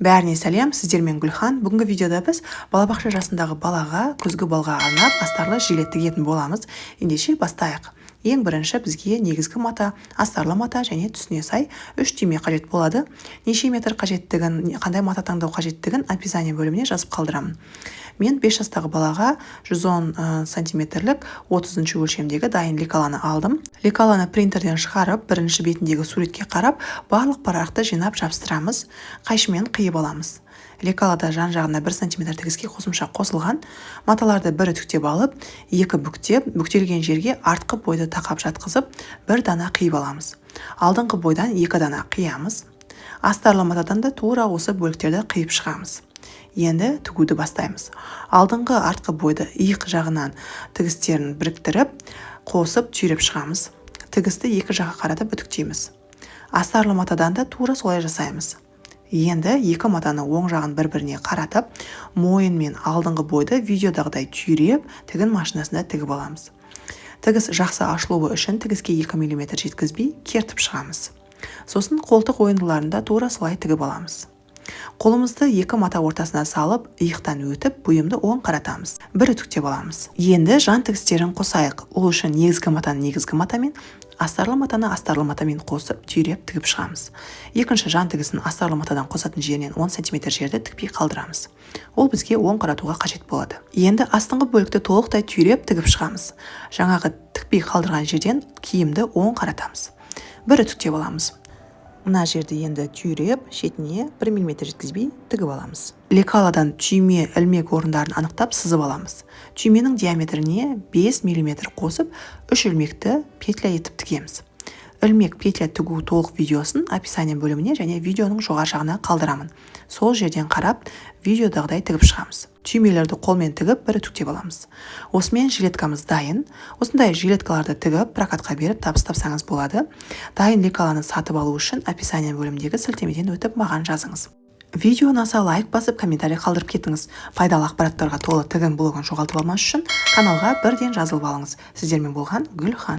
Бәріне сәлем, сіздермен Гүлхан. Бүгінгі видеода біз балабақша жасындағы балаға күзгі балға арнап астарлы жилет тігетін боламыз. Ендеше бастайық. Ең бірінші бізге негізгі мата, астарлы мата және түсіне сай 3 түйме қажет болады. Неше метр қажеттігін, қандай мата таңдау қажеттігін описание бөліміне жазып қалдырамын. Мен 5 жастағы балаға 110 сантиметрлік 30 өлшемдегі дайын лекаланы алдым. Лекаланы принтерден шығарып, бірінші бетіндегі суретке қарап, барлық парақты жинап жабыстырамыз, қайшымен қиып аламыз. Лекалада жан-жағына 1 см тігіске қосымша қосылған. Маталарды бір үтіктеп алып, екі бүктеп, бүктелген жерге артқы бойды тақап жатқызып, бір дана қиып аламыз. Алдыңғы бойдан 2 дана қиямыз. Астарлы матадан да тура осы бөліктерді қиып шығамыз. Енді тігуді бастаймыз. Алдыңғы артқы бойды иық жағынан тігістерін біріктіріп, қосып түйреп шығамыз. Тігісті екі жаққа қаратып үтіктейміз. Астарлы матадан да тура солай жасаймыз. Енді екі матаны оң жағын бір-біріне қаратып, мойын мен алдыңғы бойды видеодағыдай түйреп, тігін машинасында тігіп аламыз. Тігіс жақсы ашылуы үшін тігіске 2 мм жеткізбей кертіп шығамыз. Сосын қолтық ойындыларында тура солай тігіп аламыз. Қолымызды екі мата ортасына салып, иықтан өтіп, бұйымды оң қаратамыз. Бір үтіктеп аламыз. Енді жан тігістерін қосайық. Ол үшін негізгі матаны негізгі матамен, астарлы матаны астарлы матамен қосып, түйреп тігіп шығамыз. Екінші жан тігісін астарлы матадан қосатын жерінен 10 см жерді тікпей қалдырамыз. Ол бізге оң қаратуға қажет болады. Енді астыңғы бөлікті толықтай түйреп тігіп шығамыз. Жаңағы тікпей қалдырған жерден киімді оң қаратамыз. Бір үтіктеп аламыз. Мына жерді енді түйреп, шетіне 1 мм жеткізбей тігіп аламыз. Лекаладан түйме ілмек орындарын анықтап сызып аламыз. Түйменің диаметріне 5 мм қосып, 3 ілмекті петля етіп тігеміз. Ілмек петля тігу толық видеосын описание бөліміне және видеоның жоғары жағына қалдырамын. Сол жерден қарап, видеодағыдай тігіп шығамыз. Түймелерді қолмен тігіп, бір үтіктеп аламыз. Осымен жилеткамыз дайын. Осындай жилеткаларды тігіп, прокатқа беріп табыстапсаңыз болады. Дайын лекаланы сатып алу үшін описание бөлімдегі сілтемеден өтіп маған жазыңыз. Видео ұнаса лайк басып, комментарий қалдырып кетіңіз. Пайдалы ақпараттарға толы тігін блогын жоғалтып алмас үшін каналға бірден жазылып алыңыз. Сіздермен болған Гүлхан.